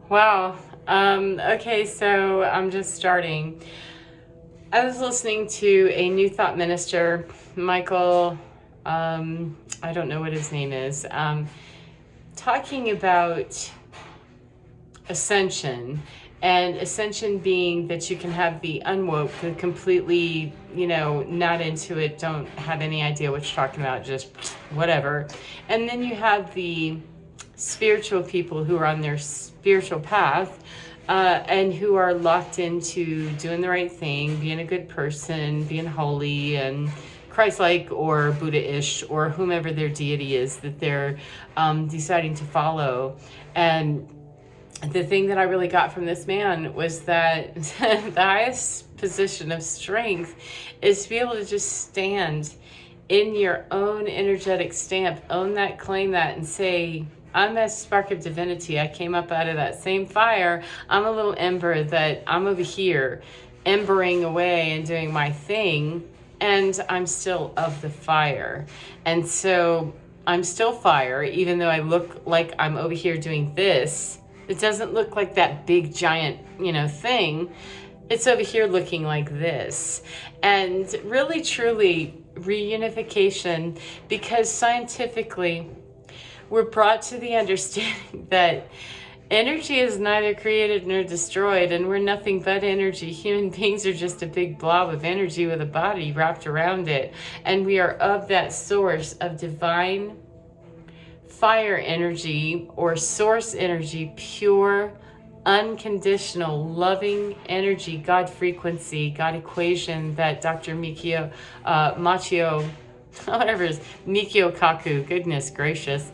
Wow. Okay, so I'm just starting. I was listening to a New Thought minister, Michael, I don't know what his name is, talking about Ascension. And Ascension being that you can have the unwoke, the completely, not into it, don't have any idea what you're talking about, just whatever. And then you have the spiritual people who are on their spiritual path, and who are locked into doing the right thing, being a good person, being holy and Christ-like or Buddha-ish or whomever their deity is that they're deciding to follow. And the thing that I really got from this man was that the highest position of strength is to be able to just stand in your own energetic stamp, own that, claim that, and say, I'm a spark of divinity. I came up out of that same fire. I'm a little ember that I'm over here embering away and doing my thing, and I'm still of the fire. And so I'm still fire, even though I look like I'm over here doing this. It doesn't look like that big giant, thing. It's over here looking like this. And really, truly, reunification, because scientifically, we're brought to the understanding that energy is neither created nor destroyed, and we're nothing but energy. Human beings are just a big blob of energy with a body wrapped around it. And we are of that source of divine fire energy or source energy, pure, unconditional, loving energy, God frequency, God equation that Dr. Michio, whatever it is, Michio Kaku, goodness gracious,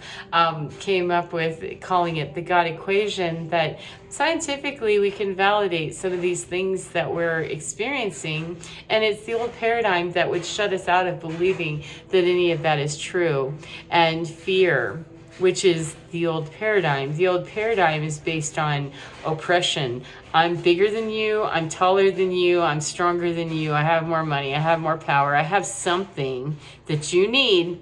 came up with, calling it the God equation, that scientifically we can validate some of these things that we're experiencing. And it's the old paradigm that would shut us out of believing that any of that is true. And fear, which is the old paradigm. The old paradigm is based on oppression. I'm bigger than you, I'm taller than you, I'm stronger than you, I have more money, I have more power, I have something that you need,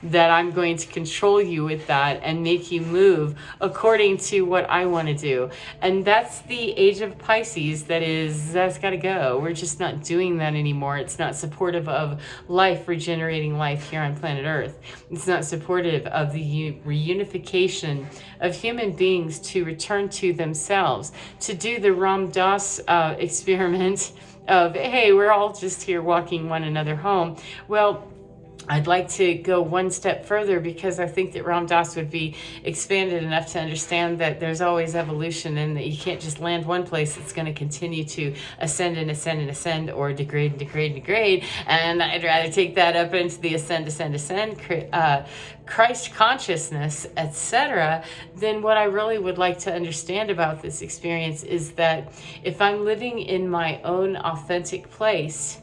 that I'm going to control you with that and make you move according to what I want to do. And that's the age of Pisces. That's got to go. We're just not doing that anymore. It's not supportive of life, regenerating life here on planet Earth. It's not supportive of the reunification of human beings to return to themselves, to do the Ram Dass experiment of, hey, we're all just here walking one another home. Well, I'd like to go one step further, because I think that Ram Dass would be expanded enough to understand that there's always evolution, and that you can't just land one place. It's going to continue to ascend and ascend and ascend, or degrade and degrade and degrade. And I'd rather take that up into the ascend, Christ consciousness, etc. Then what I really would like to understand about this experience is that if I'm living in my own authentic place,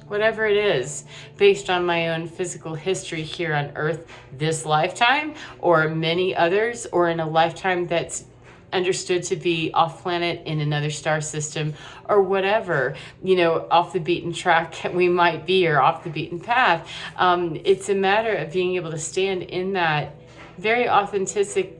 whatever it is, based on my own physical history here on Earth this lifetime, or many others, or in a lifetime that's understood to be off planet in another star system, or whatever, off the beaten track we might be, or off the beaten path. It's a matter of being able to stand in that very authentically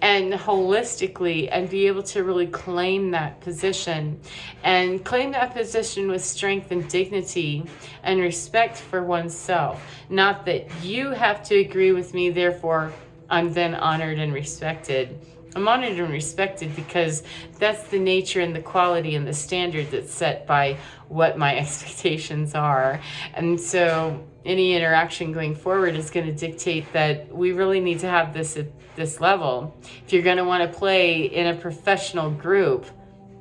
and holistically, and be able to really claim that position, and claim that position with strength and dignity and respect for oneself. Not that you have to agree with me, therefore I'm then honored and respected. I'm honored and respected because that's the nature and the quality and the standard that's set by what my expectations are. And so any interaction going forward is going to dictate that we really need to have this at this level. If you're going to want to play in a professional group,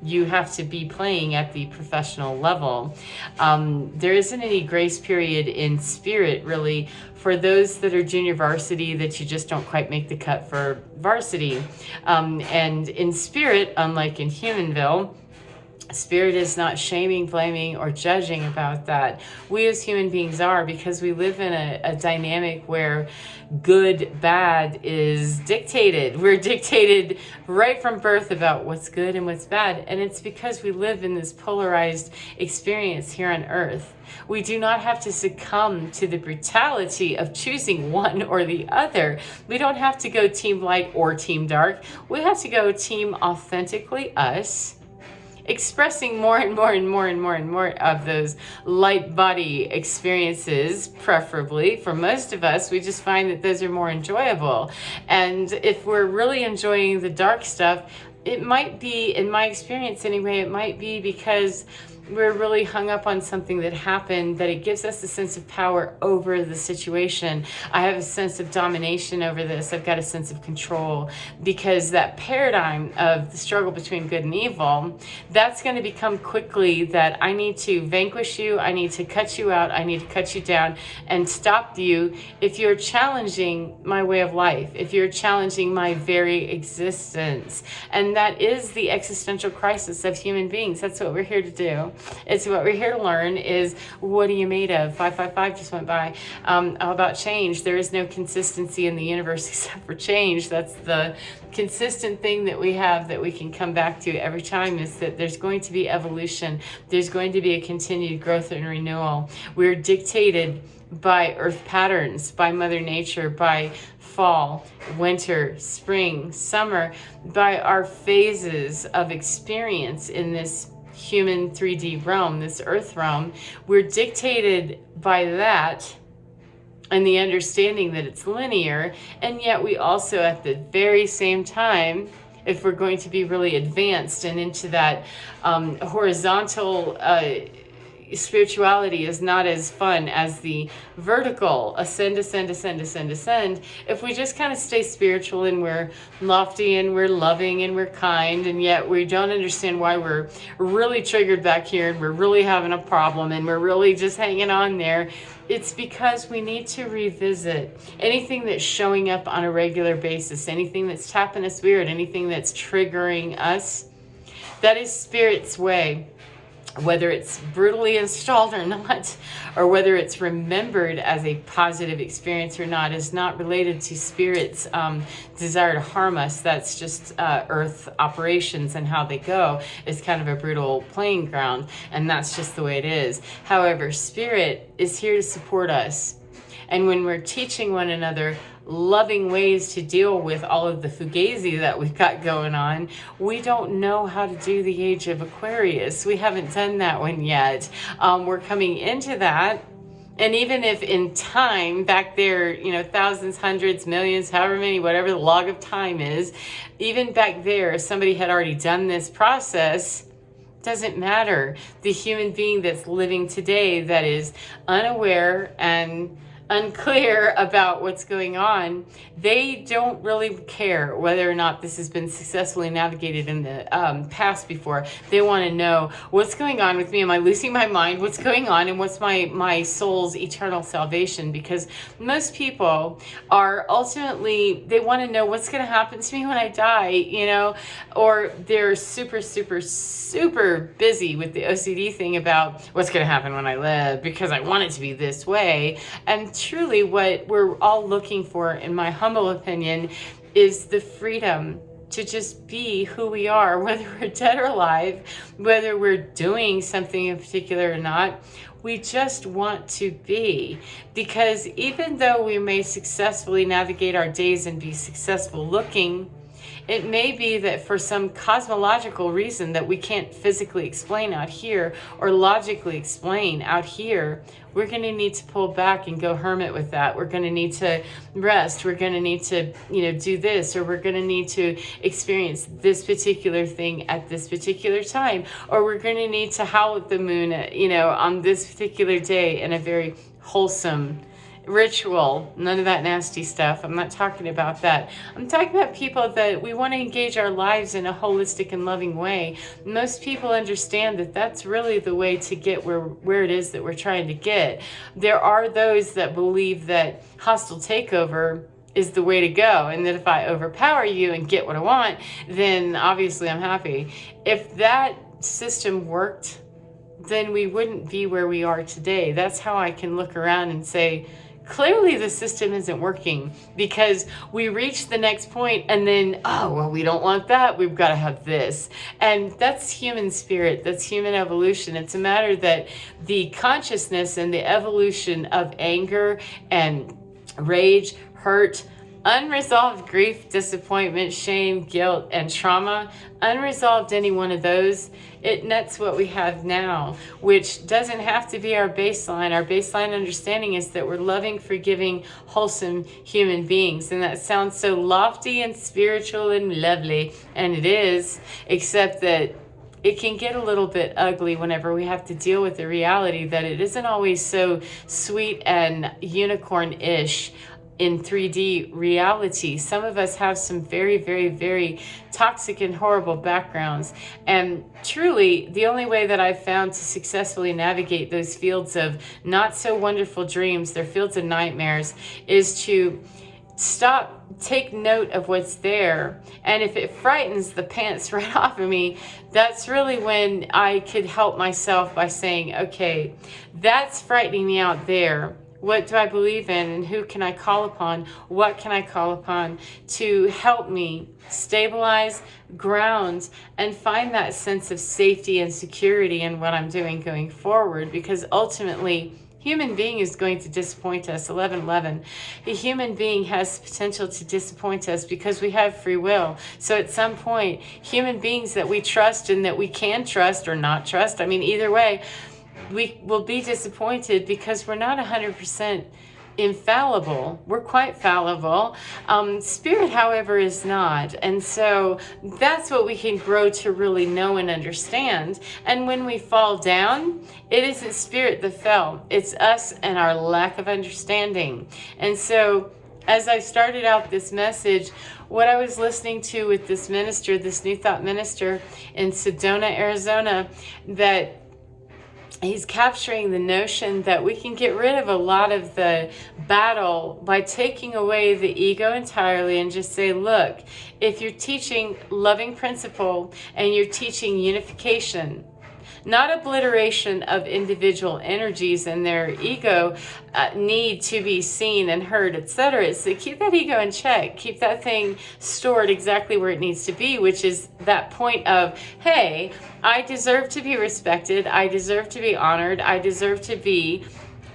you have to be playing at the professional level. There isn't any grace period in spirit, really, for those that are junior varsity, that you just don't quite make the cut for varsity. And in spirit, unlike in Humanville, Spirit is not shaming, blaming, or judging about that. We as human beings are, because we live in a dynamic where good, bad is dictated. We're dictated right from birth about what's good and what's bad. And it's because we live in this polarized experience here on earth. We do not have to succumb to the brutality of choosing one or the other. We don't have to go team light or team dark. We have to go team authentically us, expressing more and more and more and more and more of those light body experiences. Preferably for most of us, we just find that those are more enjoyable. And if we're really enjoying the dark stuff, it might be, in my experience anyway, it might be because we're really hung up on something that happened, that it gives us a sense of power over the situation. I have a sense of domination over this. I've got a sense of control, because that paradigm of the struggle between good and evil, that's going to become quickly that I need to vanquish you, I need to cut you out, I need to cut you down and stop you if you're challenging my way of life, if you're challenging my very existence. And that is the existential crisis of human beings. That's what we're here to do. It's what we're here to learn is, what are you made of? 555 just went by. How about change? There is no consistency in the universe except for change. That's the consistent thing that we have that we can come back to every time, is that there's going to be evolution. There's going to be a continued growth and renewal. We're dictated by earth patterns, by Mother Nature, by fall, winter, spring, summer, by our phases of experience in this human 3D realm, this earth realm. We're dictated by that and the understanding that it's linear, and yet we also at the very same time, if we're going to be really advanced and into that horizontal spirituality is not as fun as the vertical ascend, ascend, ascend, ascend, ascend. If we just kind of stay spiritual and we're lofty and we're loving and we're kind, and yet we don't understand why we're really triggered back here and we're really having a problem and we're really just hanging on there, it's because we need to revisit anything that's showing up on a regular basis, anything that's tapping us weird, anything that's triggering us. That is Spirit's way. Whether it's brutally installed or not, or whether it's remembered as a positive experience or not, is not related to Spirit's desire to harm us. That's just Earth operations and how they go. It's kind of a brutal playing ground, and that's just the way it is. However, Spirit is here to support us. And when we're teaching one another loving ways to deal with all of the fugazi that we've got going on, we don't know how to do the age of Aquarius. We haven't done that one yet. We're coming into that. And even if in time back there, thousands, hundreds, millions, however many, whatever the log of time is, even back there, if somebody had already done this process, doesn't matter. The human being that's living today that is unaware and unclear about what's going on, they don't really care whether or not this has been successfully navigated in the past before. They want to know, what's going on with me? Am I losing my mind? What's going on? And what's my soul's eternal salvation? Because most people are ultimately, they want to know what's going to happen to me when I die, or they're super, super, super busy with the OCD thing about what's going to happen when I live because I want it to be this way. And truly what we're all looking for, in my humble opinion, is the freedom to just be who we are, whether we're dead or alive, whether we're doing something in particular or not. We just want to be, because even though we may successfully navigate our days and be successful looking, it may be that for some cosmological reason that we can't physically explain out here or logically explain out here, we're going to need to pull back and go hermit with that. We're going to need to rest. We're going to need to, do this, or we're going to need to experience this particular thing at this particular time, or we're going to need to howl at the moon, on this particular day in a very wholesome ritual. None of that nasty stuff. I'm not talking about that. I'm talking about people that we want to engage our lives in a holistic and loving way. Most people understand that that's really the way to get where it is that we're trying to get. There are those that believe that hostile takeover is the way to go, and that if I overpower you and get what I want, then obviously I'm happy. If that system worked, then we wouldn't be where we are today. That's how I can look around and say, clearly the system isn't working, because we reach the next point and then, oh, well, we don't want that. We've got to have this. And that's human spirit. That's human evolution. It's a matter that the consciousness and the evolution of anger and rage, hurt, unresolved grief, disappointment, shame, guilt, and trauma, unresolved any one of those, it nets what we have now, which doesn't have to be our baseline. Our baseline understanding is that we're loving, forgiving, wholesome human beings. And that sounds so lofty and spiritual and lovely, and it is, except that it can get a little bit ugly whenever we have to deal with the reality that it isn't always so sweet and unicorn-ish in 3D reality. Some of us have some very, very, very toxic and horrible backgrounds. And truly, the only way that I've found to successfully navigate those fields of not so wonderful dreams, their fields of nightmares, is to stop, take note of what's there. And if it frightens the pants right off of me, that's really when I could help myself by saying, okay, that's frightening me out there. What do I believe in, and who can I call upon? What can I call upon to help me stabilize, ground, and find that sense of safety and security in what I'm doing going forward? Because ultimately, human being is going to disappoint us. 11:11. A human being has potential to disappoint us because we have free will. So at some point, human beings that we trust and that we can trust or not trust, I mean, either way, we will be disappointed because we're not 100% infallible. We're quite fallible. Spirit, however, is not. And so that's what we can grow to really know and understand. And when we fall down, it isn't spirit that fell. It's us and our lack of understanding. And so as I started out this message, what I was listening to with this minister, this New Thought minister in Sedona, Arizona, that he's capturing the notion that we can get rid of a lot of the battle by taking away the ego entirely and just say, look, if you're teaching loving principle and you're teaching unification, not obliteration of individual energies and their ego need to be seen and heard, etc. So keep that ego in check. Keep that thing stored exactly where it needs to be, which is that point of, hey, I deserve to be respected. I deserve to be honored. I deserve to be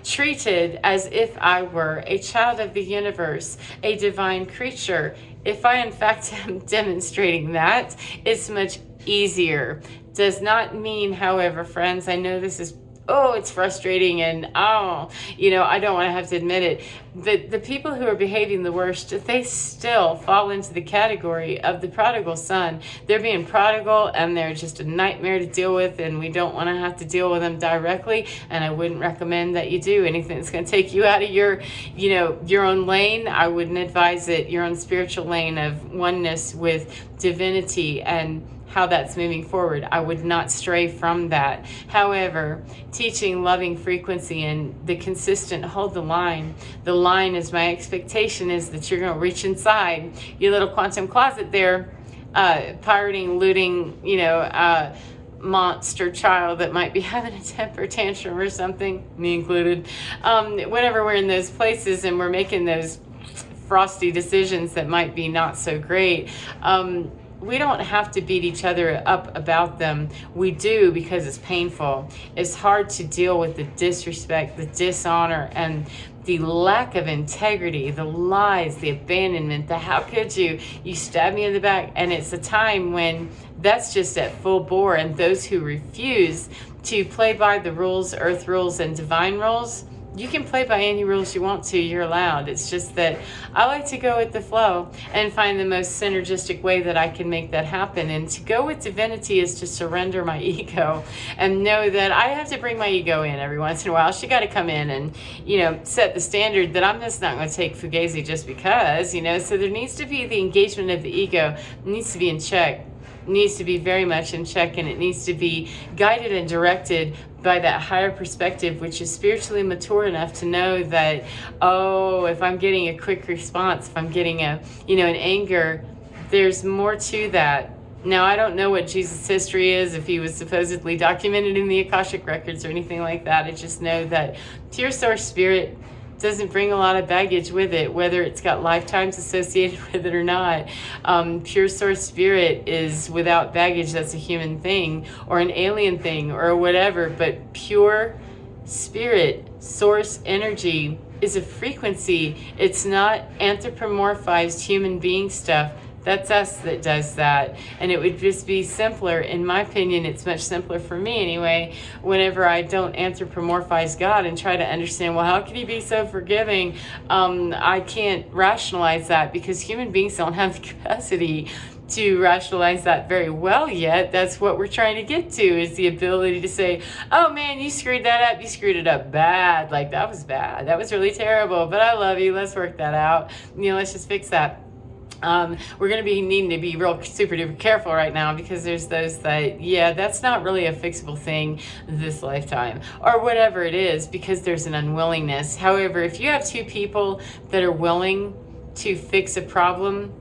treated as if I were a child of the universe, a divine creature. If I, in fact, am demonstrating that, it's much easier. Does not mean, however, friends, I know this is, it's frustrating and, I don't want to have to admit it. The people who are behaving the worst, they still fall into the category of the prodigal son. They're being prodigal and they're just a nightmare to deal with, and we don't want to have to deal with them directly. And I wouldn't recommend that you do anything that's going to take you out of your own lane. I wouldn't advise it, your own spiritual lane of oneness with divinity and how that's moving forward. I would not stray from that. However, teaching loving frequency and the consistent hold the line. The line is my expectation is that you're going to reach inside your little quantum closet there, pirating, looting, monster child that might be having a temper tantrum or something, me included. Whenever we're in those places and we're making those frosty decisions that might be not so great, we don't have to beat each other up about them. We do because it's painful. It's hard to deal with the disrespect, the dishonor, and the lack of integrity, the lies, the abandonment, the how could you stab me in the back. And it's a time when that's just at full bore, and those who refuse to play by the rules, earth rules, and divine rules, you can play by any rules you want to, you're allowed. It's just that I like to go with the flow and find the most synergistic way that I can make that happen. And to go with divinity is to surrender my ego and know that I have to bring my ego in every once in a while. She got to come in and, set the standard that I'm just not going to take fugazi just because, so there needs to be the engagement of the ego. It needs to be in check. Needs to be very much in check, and it needs to be guided and directed by that higher perspective, which is spiritually mature enough to know that, if I'm getting a quick response, if I'm getting an anger, there's more to that Now, I don't know what Jesus' history is, if he was supposedly documented in the Akashic Records or anything like that. I just know that pure source spirit doesn't bring a lot of baggage with it, whether it's got lifetimes associated with it or not. Pure source spirit is without baggage. That's a human thing or an alien thing or whatever, but pure spirit, source energy is a frequency. It's not anthropomorphized human being stuff. That's us that does that. And it would just be simpler, in my opinion, it's much simpler for me anyway, whenever I don't anthropomorphize God and try to understand, well, how could he be so forgiving? I can't rationalize that because human beings don't have the capacity to rationalize that very well yet. That's what we're trying to get to, is the ability to say, oh man, you screwed that up. You screwed it up bad. Like, that was bad. That was really terrible, but I love you. Let's work that out. Let's just fix that. We're going to be needing to be real super duper careful right now, because there's those that, yeah, that's not really a fixable thing this lifetime or whatever it is, because there's an unwillingness. However, if you have two people that are willing to fix a problem,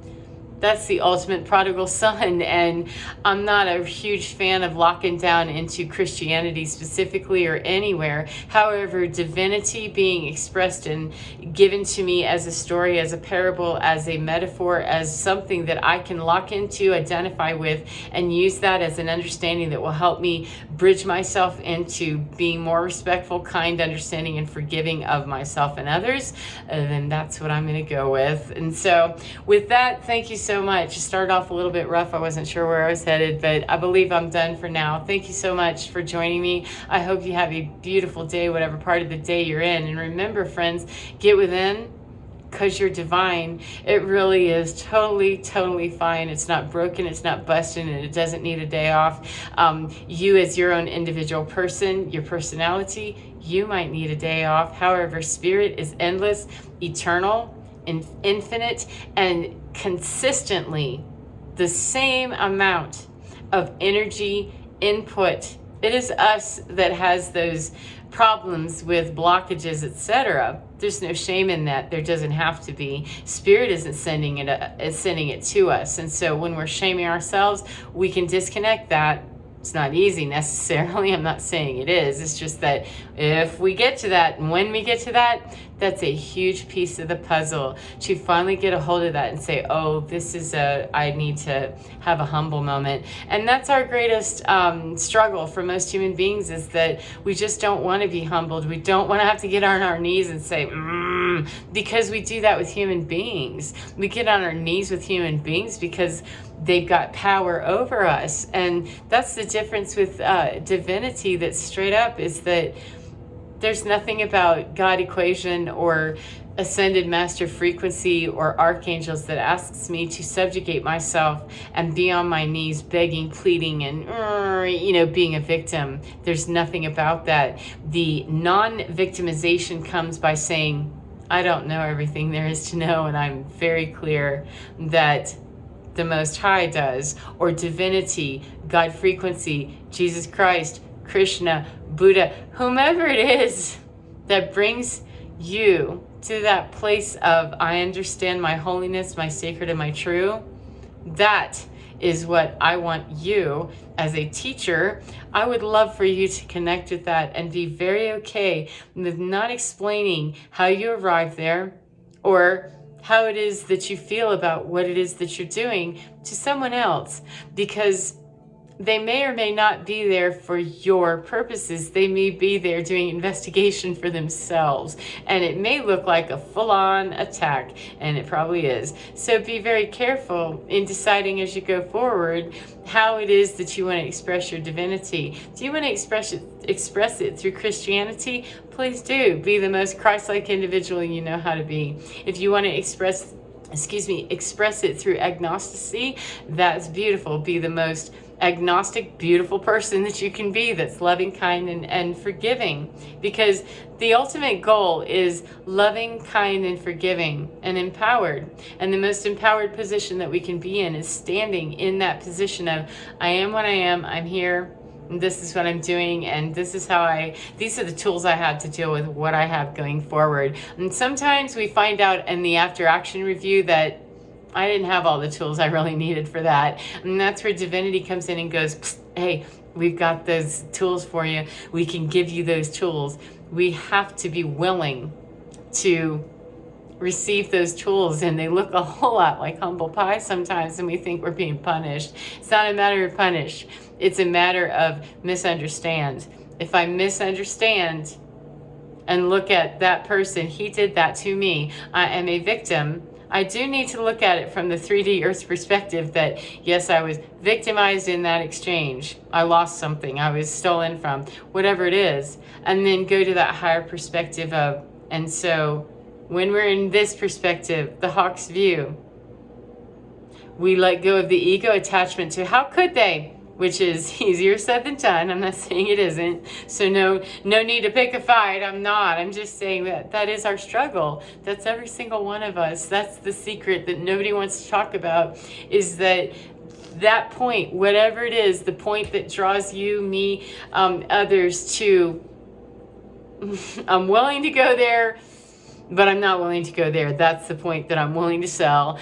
that's the ultimate prodigal son. And I'm not a huge fan of locking down into Christianity specifically or anywhere. However, divinity being expressed and given to me as a story, as a parable, as a metaphor, as something that I can lock into, identify with, and use that as an understanding that will help me bridge myself into being more respectful, kind, understanding, and forgiving of myself and others, then that's what I'm going to go with. And so with that, thank you so much. It started off a little bit rough. I wasn't sure where I was headed, but I believe I'm done for now. Thank you so much for joining me. I hope you have a beautiful day, whatever part of the day you're in. And remember, friends, get within, because you're divine. It really is totally fine. It's not broken, it's not busted, and it doesn't need a day off. You as your own individual person, your personality, you might need a day off. However, spirit is endless, eternal, infinite, and consistently the same amount of energy input. It is us that has those problems with blockages, etc. There's no shame in that. There doesn't have to be. Spirit isn't sending it to us. And so when we're shaming ourselves, we can disconnect that. It's not easy necessarily. I'm not saying it is. It's just that if we get to that, and when we get to that, that's a huge piece of the puzzle, to finally get a hold of that and say, oh, this is I need to have a humble moment. And that's our greatest struggle for most human beings, is that we just don't want to be humbled. We don't want to have to get on our knees and say, because we do that with human beings. We get on our knees with human beings because they've got power over us. And that's the difference with divinity, that's straight up, is that there's nothing about God equation or ascended master frequency or archangels that asks me to subjugate myself and be on my knees begging, pleading, and being a victim. There's nothing about that. The non-victimization comes by saying, I don't know everything there is to know, and I'm very clear that the Most High does, or divinity, God frequency, Jesus Christ, Krishna, Buddha, whomever it is that brings you to that place of, I understand my holiness, my sacred, and my true. That is what I want you as a teacher. I would love for you to connect with that and be very okay with not explaining how you arrived there or how it is that you feel about what it is that you're doing to someone else, because they may or may not be there for your purposes. They may be there doing investigation for themselves, and it may look like a full-on attack, and it probably is. So be very careful in deciding as you go forward how it is that you want to express your divinity. Do you want to express it through Christianity? Please do. Be the most Christ-like individual you know how to be. If you want to express it through agnosticy, that's beautiful. Be the most agnostic, beautiful person that you can be, that's loving, kind, and forgiving, because the ultimate goal is loving, kind, and forgiving, and empowered. And the most empowered position that we can be in is standing in that position of, I am what I am, I'm here, and this is what I'm doing, and this is how these are the tools I had to deal with what I have going forward. And sometimes we find out in the after action review that I didn't have all the tools I really needed for that. And that's where divinity comes in and goes, hey, we've got those tools for you. We can give you those tools. We have to be willing to receive those tools, and they look a whole lot like humble pie sometimes, and we think we're being punished. It's not a matter of punish. It's a matter of misunderstand. If I misunderstand and look at that person, he did that to me, I am a victim. I do need to look at it from the 3D Earth perspective that, yes, I was victimized in that exchange. I lost something. I was stolen from, whatever it is. And then go to that higher perspective of, and so when we're in this perspective, the Hawk's view, we let go of the ego attachment to how could they? Which is easier said than done. I'm not saying it isn't. So no need to pick a fight. I'm not. I'm just saying that is our struggle. That's every single one of us. That's the secret that nobody wants to talk about, is that point, whatever it is, the point that draws you, me, others to, I'm willing to go there, but I'm not willing to go there. That's the point that I'm willing to sell.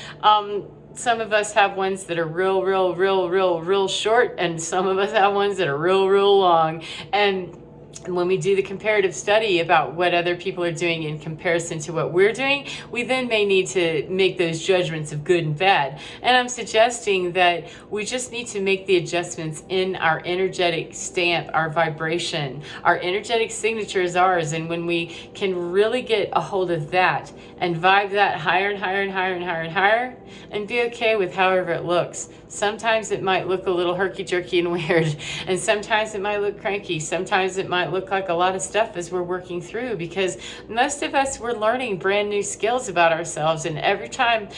Some of us have ones that are real short, and some of us have ones that are real long. And when we do the comparative study about what other people are doing in comparison to what we're doing, we then may need to make those judgments of good and bad. And I'm suggesting that we just need to make the adjustments in our energetic stamp, our vibration. Our energetic signature is ours. And when we can really get a hold of that and vibe that higher and higher and higher and higher and higher, and be okay with however it looks. Sometimes it might look a little herky-jerky and weird, and sometimes it might look cranky. Sometimes it might look like a lot of stuff as we're working through, because most of us, we're learning brand new skills about ourselves, and every time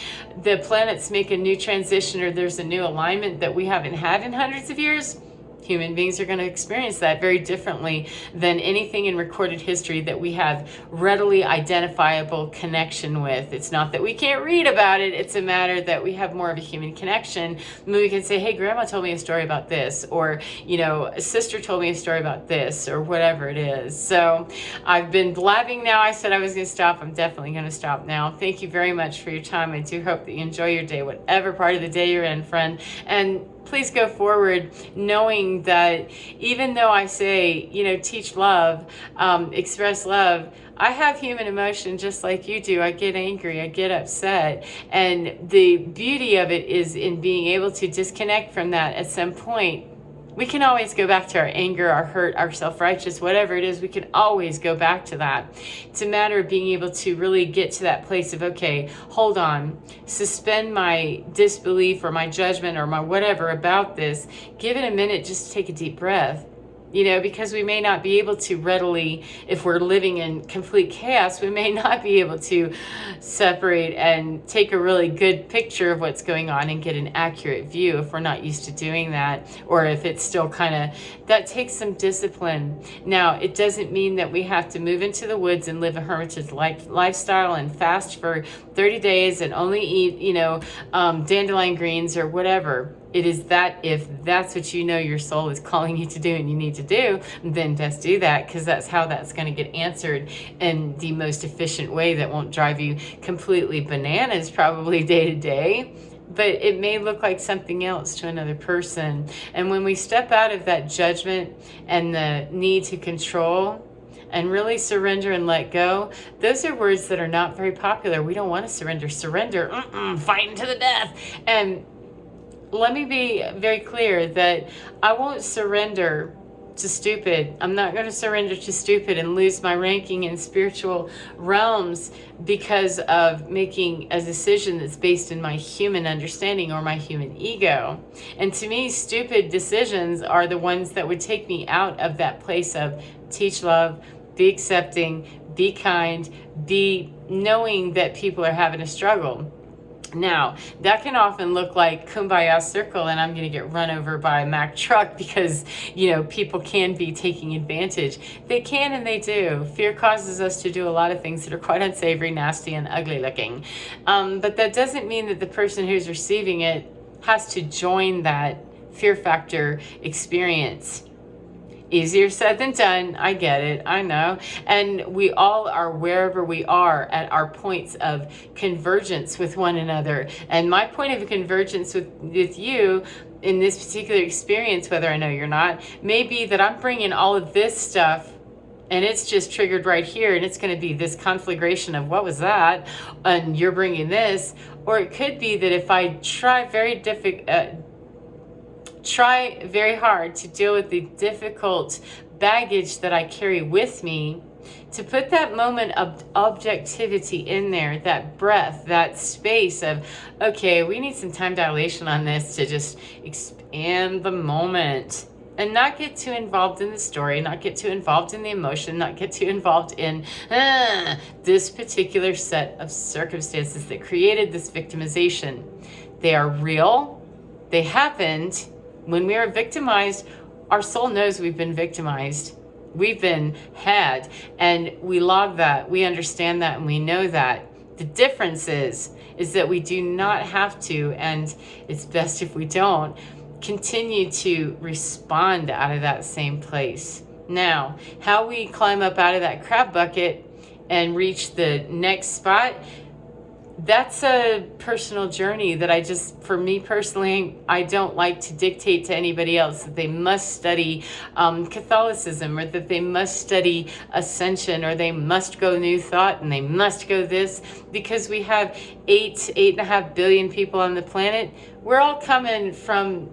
the planets make a new transition or there's a new alignment that we haven't had in hundreds of years, human beings are going to experience that very differently than anything in recorded history that we have readily identifiable connection with. It's not that we can't read about it. It's a matter that we have more of a human connection. We can say, hey, grandma told me a story about this, or, a sister told me a story about this, or whatever it is. So I've been blabbing now. I said I was going to stop. I'm definitely going to stop now. Thank you very much for your time. I do hope that you enjoy your day, whatever part of the day you're in, friend. And please go forward knowing that even though I say, teach love, express love, I have human emotion just like you do. I get angry, I get upset. And the beauty of it is in being able to disconnect from that at some point. We can always go back to our anger, our hurt, our self-righteous, whatever it is, we can always go back to that. It's a matter of being able to really get to that place of, okay, hold on, suspend my disbelief or my judgment or my whatever about this. Give it a minute just to take a deep breath. Because we may not be able to readily, if we're living in complete chaos, we may not be able to separate and take a really good picture of what's going on and get an accurate view if we're not used to doing that, or if it's still that takes some discipline. Now, it doesn't mean that we have to move into the woods and live a hermitage lifestyle and fast for 30 days and only eat, dandelion greens or whatever. It is that if that's what your soul is calling you to do and you need to do, then just do that, because that's how that's going to get answered in the most efficient way that won't drive you completely bananas probably day to day. But it may look like something else to another person. And when we step out of that judgment and the need to control and really surrender and let go, those are words that are not very popular. We don't want to surrender. Fighting to the death. And let me be very clear that I won't surrender to stupid. I'm not going to surrender to stupid and lose my ranking in spiritual realms because of making a decision that's based in my human understanding or my human ego. And to me, stupid decisions are the ones that would take me out of that place of teach love, be accepting, be kind, be knowing that people are having a struggle. Now, that can often look like Kumbaya Circle and I'm going to get run over by a Mack truck because, people can be taking advantage. They can and they do. Fear causes us to do a lot of things that are quite unsavory, nasty, and ugly looking. But that doesn't mean that the person who's receiving it has to join that fear factor experience. Easier said than done. I get it. I know. And we all are wherever we are at our points of convergence with one another. And my point of convergence with you in this particular experience, whether I know you're not, may be that I'm bringing all of this stuff and it's just triggered right here, and it's going to be this conflagration of what was that, and you're bringing this. Or it could be that if I try very hard to deal with the difficult baggage that I carry with me, to put that moment of objectivity in there, that breath, that space of, okay, we need some time dilation on this to just expand the moment and not get too involved in the story, not get too involved in the emotion, not get too involved in this particular set of circumstances that created this victimization. They are real. They happened. When we are victimized, our soul knows we've been victimized. We've been had, and we log that. We understand that, and we know that. The difference is that we do not have to, and it's best if we don't, continue to respond out of that same place. Now, how we climb up out of that crab bucket and reach the next spot, that's a personal journey that for me personally, I don't like to dictate to anybody else that they must study Catholicism, or that they must study Ascension, or they must go New Thought, and they must go this, because we have 8.5 billion people on the planet. We're all coming from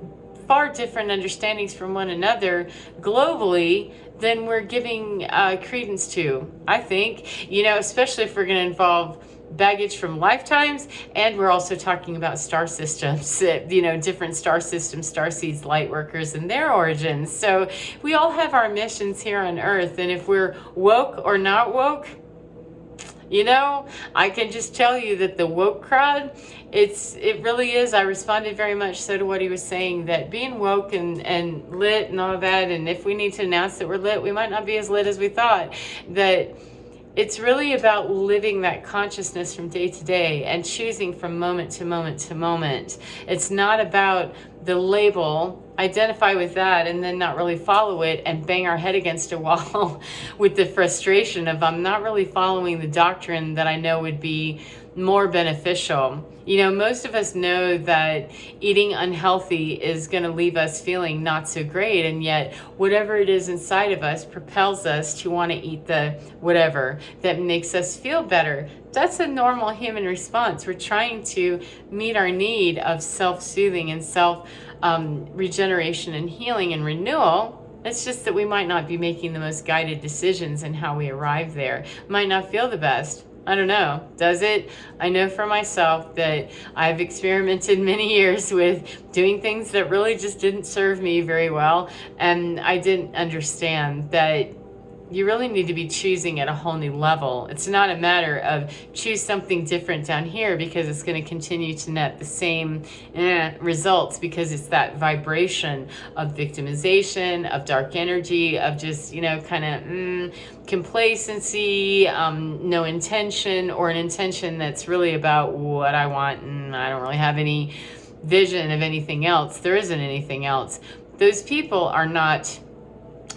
far different understandings from one another globally than we're giving credence to, I think, especially if we're going to involve baggage from lifetimes, and we're also talking about star systems, different star systems, starseeds, light workers, and their origins. So we all have our missions here on Earth, and if we're woke or not woke, I can just tell you that the woke crowd, it really is. I responded very much so to what he was saying, that being woke and lit and all that, and if we need to announce that we're lit, we might not be as lit as we thought, that it's really about living that consciousness from day to day and choosing from moment to moment to moment. It's not about the label, identify with that, and then not really follow it and bang our head against a wall with the frustration of, I'm not really following the doctrine that I know would be more beneficial. Most of us know that eating unhealthy is going to leave us feeling not so great, and yet whatever it is inside of us propels us to want to eat the whatever that makes us feel better. That's a normal human response. We're trying to meet our need of self-soothing and self-regeneration and healing and renewal. It's just that we might not be making the most guided decisions in how we arrive there. Might not feel the best. I don't know. Does it? I know for myself that I've experimented many years with doing things that really just didn't serve me very well. And I didn't understand that you really need to be choosing at a whole new level. It's not a matter of choose something different down here because it's going to continue to net the same results, because it's that vibration of victimization, of dark energy, of just, complacency, no intention, or an intention that's really about what I want, and I don't really have any vision of anything else. There isn't anything else. Those people are not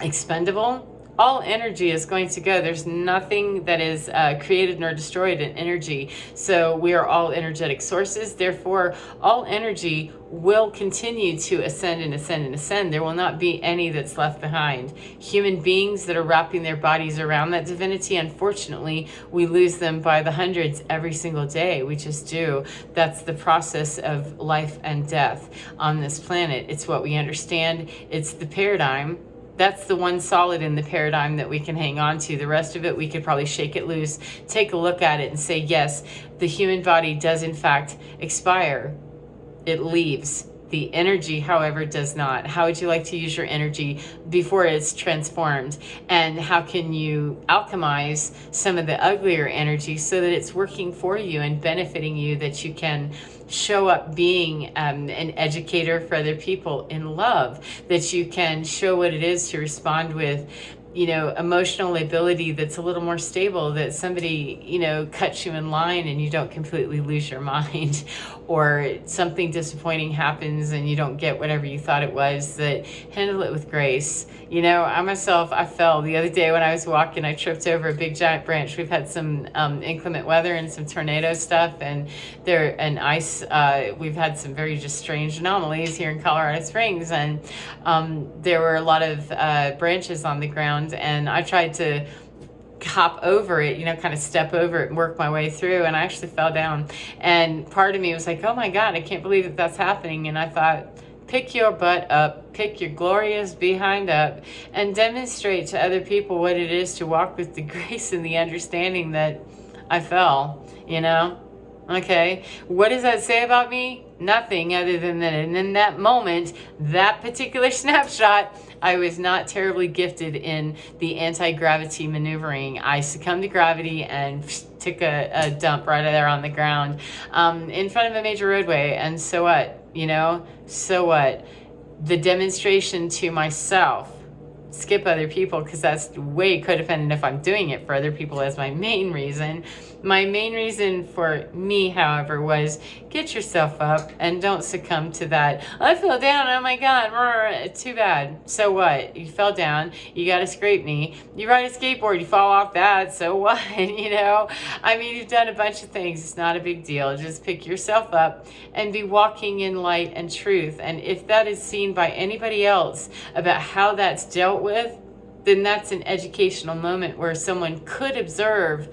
expendable. All energy is going to go. There's nothing that is created nor destroyed in energy. So we are all energetic sources. Therefore, all energy will continue to ascend and ascend and ascend. There will not be any that's left behind. Human beings that are wrapping their bodies around that divinity, unfortunately, we lose them by the hundreds every single day. We just do. That's the process of life and death on this planet. It's what we understand. It's the paradigm. That's the one solid in the paradigm that we can hang on to. The rest of it, we could probably shake it loose, take a look at it and say, yes, the human body does in fact expire. It leaves. The energy, however, does not. How would you like to use your energy before it's transformed? And how can you alchemize some of the uglier energy so that it's working for you and benefiting you, that you can show up being an educator for other people in love, that you can show what it is to respond with emotional ability that's a little more stable, that somebody, cuts you in line and you don't completely lose your mind, or something disappointing happens and you don't get whatever you thought it was, that handle it with grace. I fell the other day when I was walking. I tripped over a big giant branch. We've had some inclement weather and some tornado stuff, and ice. We've had some very just strange anomalies here in Colorado Springs, and there were a lot of branches on the ground, and I tried to hop over it, kind of step over it and work my way through, and I actually fell down. And part of me was like, oh my God, I can't believe that that's happening. And I thought, pick your butt up, pick your glorious behind up, and demonstrate to other people what it is to walk with the grace and the understanding that I fell, Okay, what does that say about me? Nothing, other than that. And in that moment, that particular snapshot, I was not terribly gifted in the anti-gravity maneuvering. I succumbed to gravity and took a dump right there on the ground in front of a major roadway. And so what? So what? The demonstration to myself, skip other people, because that's way codependent if I'm doing it for other people as my main reason. My main reason for me, however, was get yourself up and don't succumb to that. I fell down, oh my God, too bad. So what? You fell down, you got a scrape knee, you ride a skateboard, you fall off that, so what? You've done a bunch of things. It's not a big deal. Just pick yourself up and be walking in light and truth. And if that is seen by anybody else about how that's dealt with, then that's an educational moment where someone could observe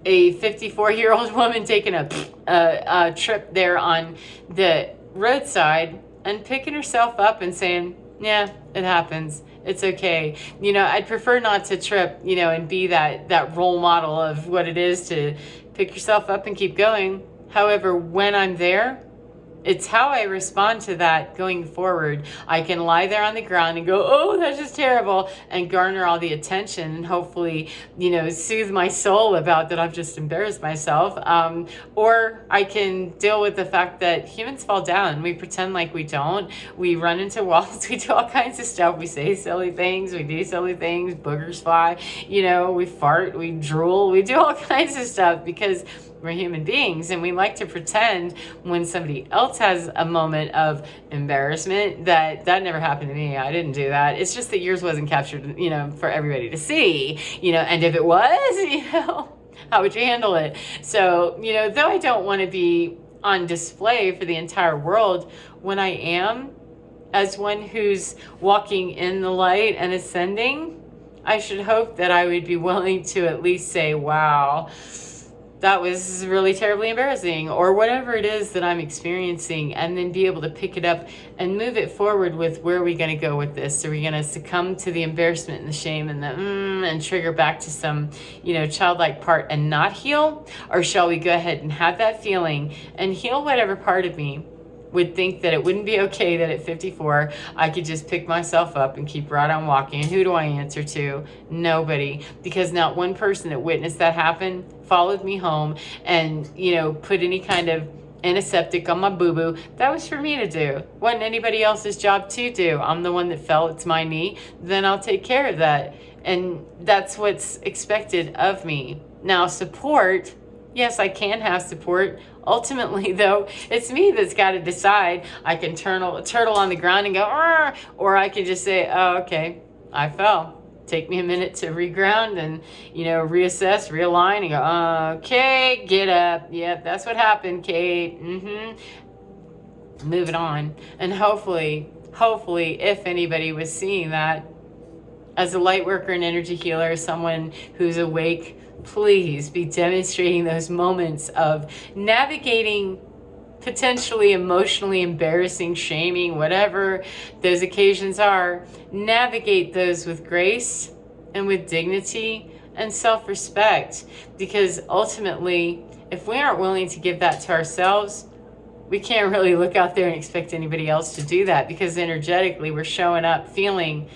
a 54-year-old woman taking a trip there on the roadside and picking herself up and saying, yeah, it happens. It's okay. I'd prefer not to trip, and be that role model of what it is to pick yourself up and keep going. However, when I'm there, it's how I respond to that going forward. I can lie there on the ground and go, oh, that's just terrible, and garner all the attention and hopefully, soothe my soul about that I've just embarrassed myself. Or I can deal with the fact that humans fall down. We pretend like we don't. We run into walls. We do all kinds of stuff. We say silly things. We do silly things. Boogers fly. We fart. We drool. We do all kinds of stuff because we're human beings, and we like to pretend when somebody else has a moment of embarrassment that never happened to me. I didn't do that. It's just that yours wasn't captured, for everybody to see, and if it was, how would you handle it? So, though I don't want to be on display for the entire world, when I am, as one who's walking in the light and ascending, I should hope that I would be willing to at least say, wow, that was really terribly embarrassing, or whatever it is that I'm experiencing, and then be able to pick it up and move it forward with, where are we going to go with this? Are we going to succumb to the embarrassment and the shame and the and trigger back to some, childlike part and not heal? Or shall we go ahead and have that feeling and heal whatever part of me would think that it wouldn't be okay that at 54 I could just pick myself up and keep right on walking? And who do I answer to? Nobody. Because not one person that witnessed that happen followed me home and put any kind of antiseptic on my boo-boo. That was for me to do. Wasn't anybody else's job to do. I'm the one that fell. It's my knee. Then I'll take care of that. And that's what's expected of me. Now, support, yes, I can have support. Ultimately, though, it's me that's got to decide. I can turtle on the ground and go, "Arr!" Or I can just say, oh, okay, I fell. Take me a minute to reground and, reassess, realign, and go, okay, get up. Yep, that's what happened, Kate. Move it on. And hopefully, if anybody was seeing that, as a light worker and energy healer, someone who's awake, please be demonstrating those moments of navigating potentially emotionally embarrassing, shaming, whatever those occasions are. Navigate those with grace and with dignity and self-respect, because ultimately, if we aren't willing to give that to ourselves, we can't really look out there and expect anybody else to do that, because energetically we're showing up feeling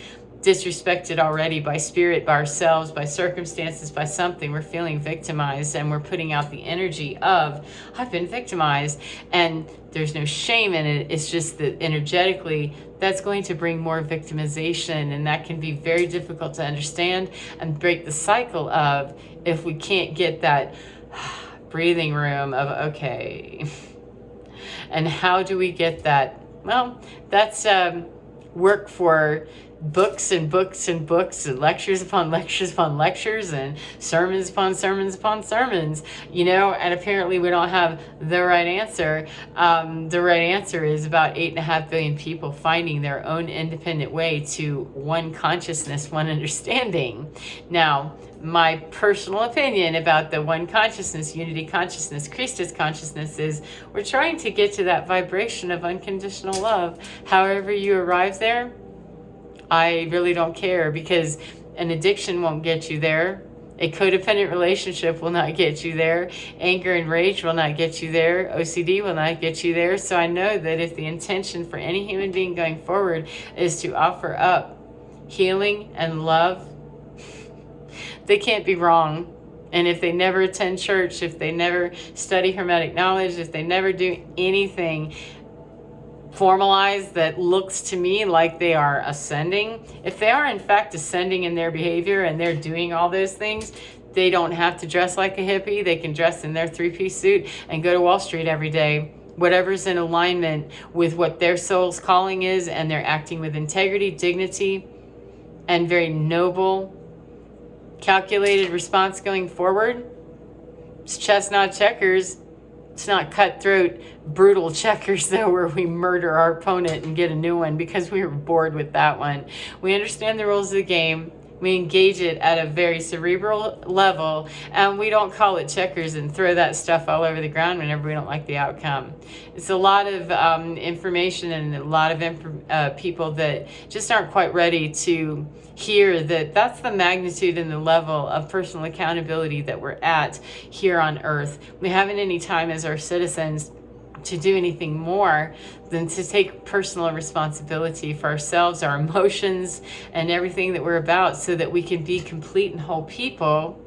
disrespected already by spirit, by ourselves, by circumstances, by something. We're feeling victimized, and we're putting out the energy of, I've been victimized. And there's no shame in it. It's just that energetically, that's going to bring more victimization, and that can be very difficult to understand and break the cycle of, if we can't get that breathing room of, okay, and how do we get that? Well, that's work for books and books and books and lectures upon lectures upon lectures and sermons upon sermons upon sermons, and apparently we don't have the right answer. The right answer is about 8.5 billion people finding their own independent way to one consciousness, one understanding. Now, my personal opinion about the one consciousness, unity consciousness, Christus consciousness is we're trying to get to that vibration of unconditional love. However you arrive there, I really don't care, because an addiction won't get you there. A codependent relationship will not get you there. Anger and rage will not get you there. OCD will not get you there. So I know that if the intention for any human being going forward is to offer up healing and love, they can't be wrong. And if they never attend church, if they never study Hermetic knowledge, if they never do anything formalized that looks to me like they are ascending, if they are in fact ascending in their behavior and they're doing all those things, they don't have to dress like a hippie. They can dress in their 3-piece suit and go to Wall Street every day. Whatever's in alignment with what their soul's calling is, and they're acting with integrity, dignity, and very noble, calculated response going forward. It's chestnut checkers. It's not cutthroat, brutal checkers, though, where we murder our opponent and get a new one because we were bored with that one. We understand the rules of the game. We engage it at a very cerebral level, and we don't call it checkers and throw that stuff all over the ground whenever we don't like the outcome. It's a lot of information, and a lot of people that just aren't quite ready to hear that that's the magnitude and the level of personal accountability that we're at here on Earth. We haven't any time as our citizens to do anything more than to take personal responsibility for ourselves, our emotions, and everything that we're about, so that we can be complete and whole people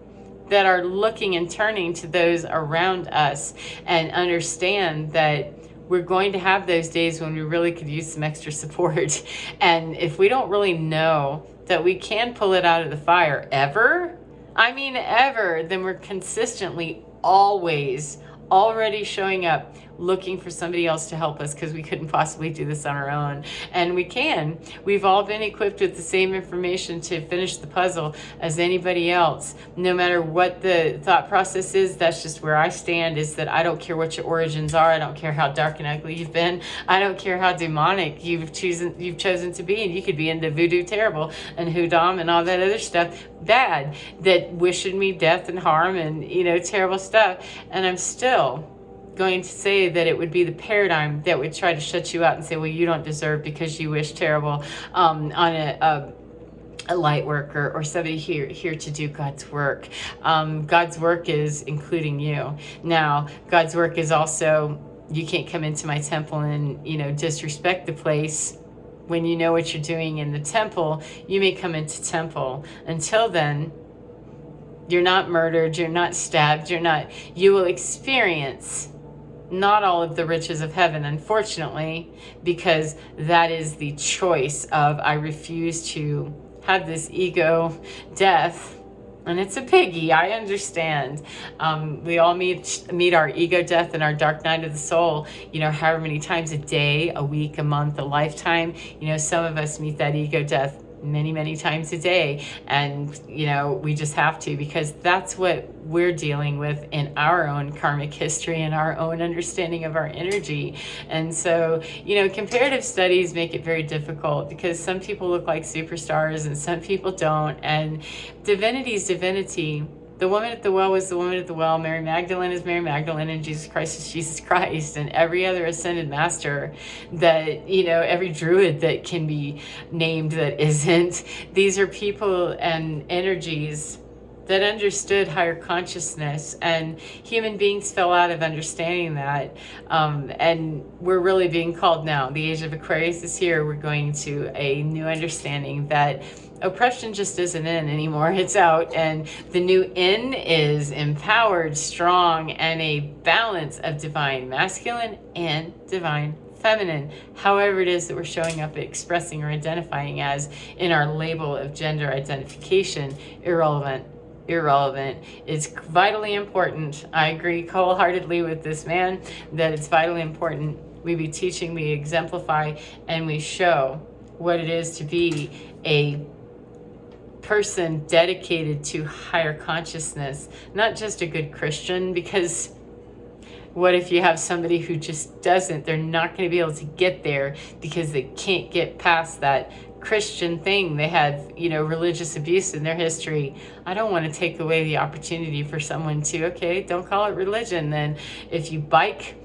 that are looking and turning to those around us, and understand that we're going to have those days when we really could use some extra support. And if we don't really know that we can pull it out of the fire ever, then we're consistently always already showing up looking for somebody else to help us, because we couldn't possibly do this on our own. And we can. We've all been equipped with the same information to finish the puzzle as anybody else. No matter what the thought process is, that's just where I stand, is that I don't care what your origins are. I don't care how dark and ugly you've been. I don't care how demonic you've chosen to be. And you could be into voodoo terrible and hoodoo and all that other stuff bad, that wishing me death and harm and terrible stuff. And I'm still going to say that it would be the paradigm that would try to shut you out and say, well, you don't deserve because you wish terrible on a light worker or somebody here to do God's work. God's work is including you. Now, God's work is also, you can't come into my temple and disrespect the place. When you know what you're doing in the temple, you may come into temple. Until then, you're not murdered, you're not stabbed, you will experience not all of the riches of heaven, unfortunately, because that is the choice of, I refuse to have this ego death. And it's a piggy, I understand. We all meet our ego death and our dark night of the soul, however many times a day, a week, a month, a lifetime. Some of us meet that ego death many, many times a day. And, we just have to, because that's what we're dealing with in our own karmic history and our own understanding of our energy. And so, comparative studies make it very difficult, because some people look like superstars and some people don't. And divinity is divinity. The woman at the well was the woman at the well. Mary Magdalene is Mary Magdalene, and Jesus Christ is Jesus Christ. And every other ascended master that, every druid that can be named that isn't, these are people and energies that understood higher consciousness, and human beings fell out of understanding that. And we're really being called now. The age of Aquarius is here. We're going to a new understanding that oppression just isn't in anymore, it's out. And the new in is empowered, strong, and a balance of divine masculine and divine feminine, however it is that we're showing up, expressing, or identifying as in our label of gender identification. Irrelevant. It's vitally important. I agree wholeheartedly with this man that it's vitally important we be teaching, we exemplify, and we show what it is to be a person dedicated to higher consciousness, not just a good Christian, because what if you have somebody who just doesn't? They're not going to be able to get there because they can't get past that Christian thing. They had, religious abuse in their history. I don't want to take away the opportunity for someone to, okay, don't call it religion. Then if you bike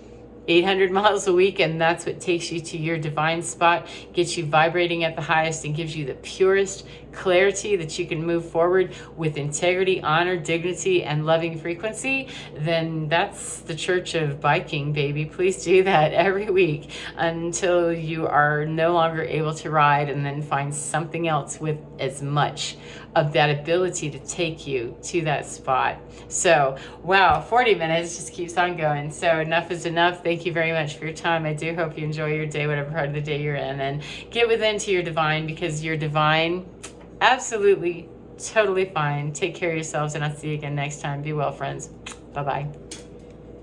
800 miles a week and that's what takes you to your divine spot, gets you vibrating at the highest, and gives you the purest clarity that you can move forward with integrity, honor, dignity, and loving frequency, then that's the church of biking, baby. Please do that every week until you are no longer able to ride, and then find something else with as much of that ability to take you to that spot. So, wow, 40 minutes just keeps on going. So enough is enough. Thank you very much for your time. I do hope you enjoy your day, whatever part of the day you're in, and get within to your divine, because your divine, absolutely, totally fine. Take care of yourselves, and I'll see you again next time. Be well, friends. Bye-bye.